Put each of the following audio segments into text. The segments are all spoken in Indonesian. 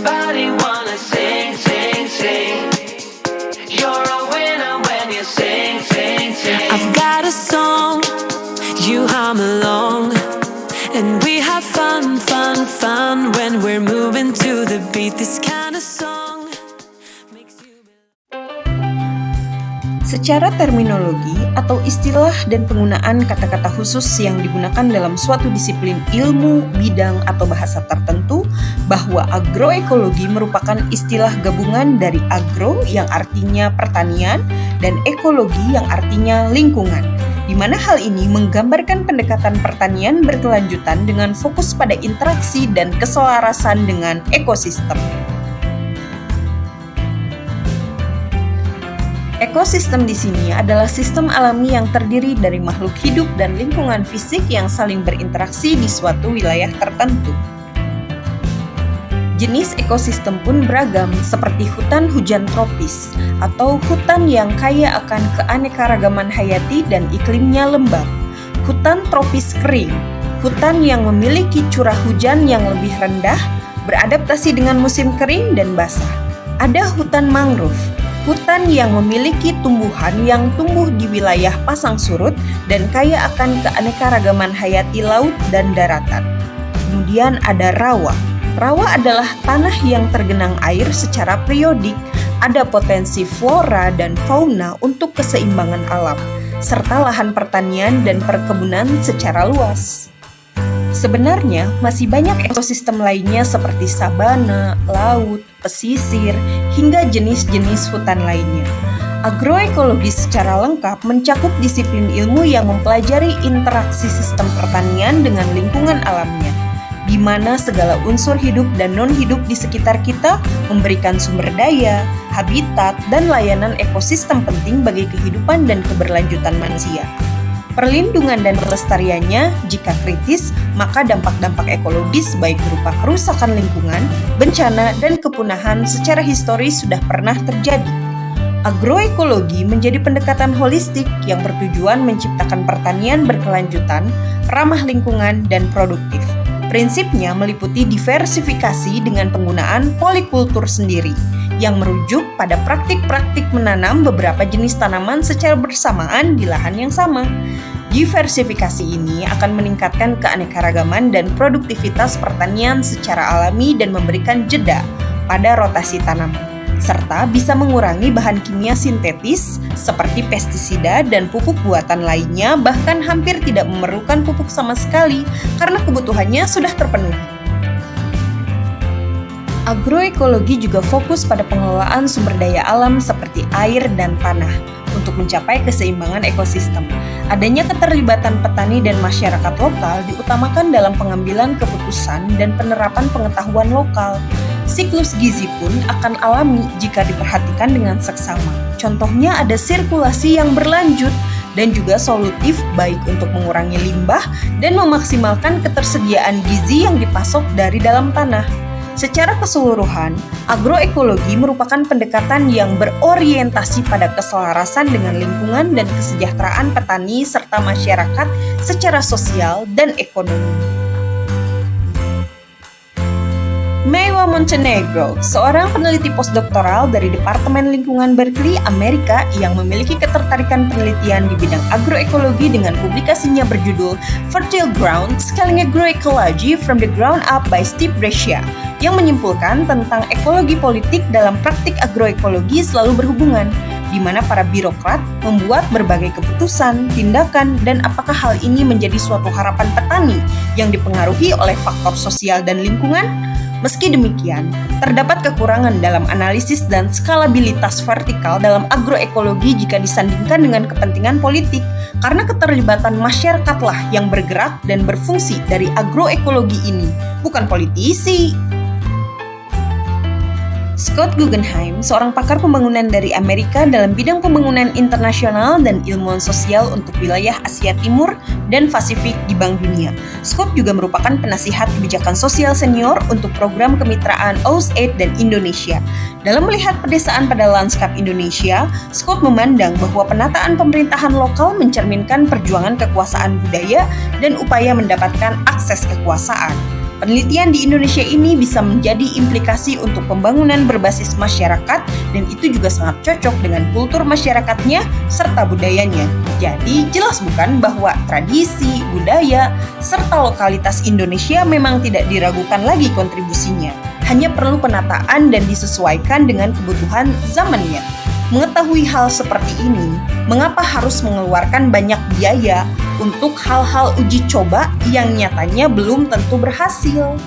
Everybody wanna sing, sing, sing. You're a winner when you sing, sing, sing. I've got a song, you hum along, and we have fun, fun, fun when we're moving to the beat. This kind of song makes you... Secara terminologi atau istilah dan penggunaan kata-kata khusus yang digunakan dalam suatu disiplin ilmu, bidang, atau bahasa tertentu, bahwa agroekologi merupakan istilah gabungan dari agro yang artinya pertanian dan ekologi yang artinya lingkungan, di mana hal ini menggambarkan pendekatan pertanian berkelanjutan dengan fokus pada interaksi dan keselarasan dengan ekosistem. Ekosistem di sini adalah sistem alami yang terdiri dari makhluk hidup dan lingkungan fisik yang saling berinteraksi di suatu wilayah tertentu. Jenis ekosistem pun beragam, seperti hutan hujan tropis atau hutan yang kaya akan keanekaragaman hayati dan iklimnya lembab, hutan tropis kering, hutan yang memiliki curah hujan yang lebih rendah, beradaptasi dengan musim kering dan basah. Ada hutan mangrove, hutan yang memiliki tumbuhan yang tumbuh di wilayah pasang surut dan kaya akan keanekaragaman hayati laut dan daratan. Kemudian ada rawa. Rawa adalah tanah yang tergenang air secara periodik, ada potensi flora dan fauna untuk keseimbangan alam, serta lahan pertanian dan perkebunan secara luas. Sebenarnya, masih banyak ekosistem lainnya seperti sabana, laut, pesisir, hingga jenis-jenis hutan lainnya. Agroekologi secara lengkap mencakup disiplin ilmu yang mempelajari interaksi sistem pertanian dengan lingkungan alamnya, di mana segala unsur hidup dan non-hidup di sekitar kita memberikan sumber daya, habitat, dan layanan ekosistem penting bagi kehidupan dan keberlanjutan manusia. Perlindungan dan pelestariannya, jika kritis, maka dampak-dampak ekologis baik berupa kerusakan lingkungan, bencana, dan kepunahan secara historis sudah pernah terjadi. Agroekologi menjadi pendekatan holistik yang bertujuan menciptakan pertanian berkelanjutan, ramah lingkungan, dan produktif. Prinsipnya meliputi diversifikasi dengan penggunaan polikultur sendiri, yang merujuk pada praktik-praktik menanam beberapa jenis tanaman secara bersamaan di lahan yang sama. Diversifikasi ini akan meningkatkan keanekaragaman dan produktivitas pertanian secara alami dan memberikan jeda pada rotasi tanaman, serta bisa mengurangi bahan kimia sintetis seperti pestisida dan pupuk buatan lainnya, bahkan hampir tidak memerlukan pupuk sama sekali karena kebutuhannya sudah terpenuhi. Agroekologi juga fokus pada pengelolaan sumber daya alam seperti air dan tanah untuk mencapai keseimbangan ekosistem. Adanya keterlibatan petani dan masyarakat lokal diutamakan dalam pengambilan keputusan dan penerapan pengetahuan lokal. Siklus gizi pun akan alami jika diperhatikan dengan seksama. Contohnya ada sirkulasi yang berlanjut dan juga solutif baik untuk mengurangi limbah dan memaksimalkan ketersediaan gizi yang dipasok dari dalam tanah. Secara keseluruhan, agroekologi merupakan pendekatan yang berorientasi pada keselarasan dengan lingkungan dan kesejahteraan petani serta masyarakat secara sosial dan ekonomi. Maeva Montenegro, seorang peneliti postdoktoral dari Departemen Lingkungan Berkeley, Amerika yang memiliki ketertarikan penelitian di bidang agroekologi dengan publikasinya berjudul Fertile Ground: Scaling Agroecology from the Ground Up by Steve Brescia, yang menyimpulkan tentang ekologi politik dalam praktik agroekologi selalu berhubungan, di mana para birokrat membuat berbagai keputusan, tindakan, dan apakah hal ini menjadi suatu harapan petani yang dipengaruhi oleh faktor sosial dan lingkungan? Meski demikian, terdapat kekurangan dalam analisis dan skalabilitas vertikal dalam agroekologi jika disandingkan dengan kepentingan politik, karena keterlibatan masyarakatlah yang bergerak dan berfungsi dari agroekologi ini, bukan politisi. Scott Guggenheim, seorang pakar pembangunan dari Amerika dalam bidang pembangunan internasional dan ilmuwan sosial untuk wilayah Asia Timur dan Pasifik di Bank Dunia. Scott juga merupakan penasihat kebijakan sosial senior untuk program kemitraan USAID dan Indonesia. Dalam melihat pedesaan pada lanskap Indonesia, Scott memandang bahwa penataan pemerintahan lokal mencerminkan perjuangan kekuasaan budaya dan upaya mendapatkan akses kekuasaan. Penelitian di Indonesia ini bisa menjadi implikasi untuk pembangunan berbasis masyarakat dan itu juga sangat cocok dengan kultur masyarakatnya serta budayanya. Jadi jelas bukan bahwa tradisi, budaya, serta lokalitas Indonesia memang tidak diragukan lagi kontribusinya. Hanya perlu penataan dan disesuaikan dengan kebutuhan zamannya. Mengetahui hal seperti ini, mengapa harus mengeluarkan banyak biaya untuk hal-hal uji coba yang nyatanya belum tentu berhasil?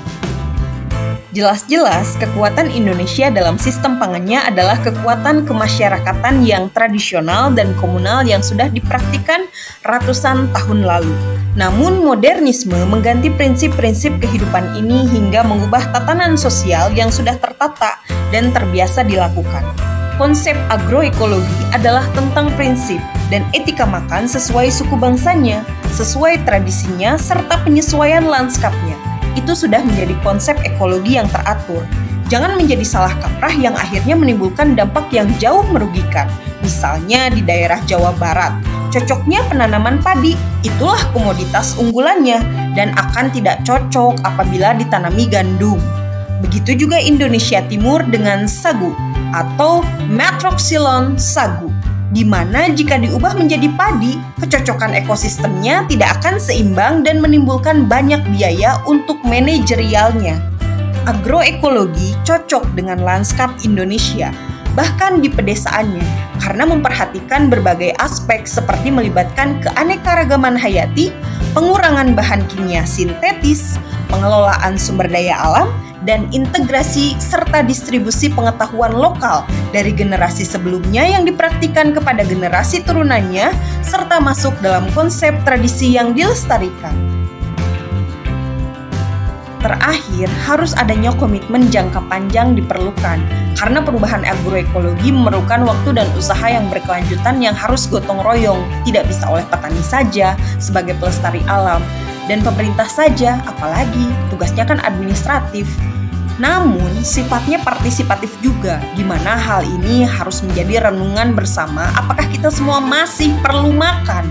Jelas-jelas kekuatan Indonesia dalam sistem pangannya adalah kekuatan kemasyarakatan yang tradisional dan komunal yang sudah dipraktikkan ratusan tahun lalu. Namun modernisme mengganti prinsip-prinsip kehidupan ini hingga mengubah tatanan sosial yang sudah tertata dan terbiasa dilakukan. Konsep agroekologi adalah tentang prinsip dan etika makan sesuai suku bangsanya, sesuai tradisinya, serta penyesuaian lanskapnya. Itu sudah menjadi konsep ekologi yang teratur. Jangan menjadi salah kaprah yang akhirnya menimbulkan dampak yang jauh merugikan. Misalnya di daerah Jawa Barat, cocoknya penanaman padi, itulah komoditas unggulannya, dan akan tidak cocok apabila ditanami gandum. Begitu juga Indonesia Timur dengan sagu atau Metroxylon sagu, di mana jika diubah menjadi padi, kecocokan ekosistemnya tidak akan seimbang dan menimbulkan banyak biaya untuk manajerialnya. Agroekologi cocok dengan lanskap Indonesia, bahkan di pedesaannya, karena memperhatikan berbagai aspek seperti melibatkan keanekaragaman hayati, pengurangan bahan kimia sintetis, pengelolaan sumber daya alam, dan integrasi serta distribusi pengetahuan lokal dari generasi sebelumnya yang dipraktikkan kepada generasi turunannya, serta masuk dalam konsep tradisi yang dilestarikan. Terakhir, harus adanya komitmen jangka panjang diperlukan, karena perubahan agroekologi memerlukan waktu dan usaha yang berkelanjutan yang harus gotong royong, tidak bisa oleh petani saja sebagai pelestari alam, dan pemerintah saja, apalagi tugasnya kan administratif. Namun, sifatnya partisipatif juga, di mana hal ini harus menjadi renungan bersama apakah kita semua masih perlu makan.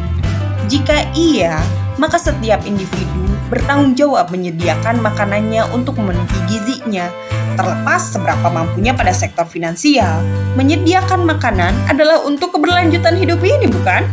Jika iya, maka setiap individu bertanggung jawab menyediakan makanannya untuk memenuhi gizinya. Terlepas seberapa mampunya pada sektor finansial, menyediakan makanan adalah untuk keberlanjutan hidup ini, bukan?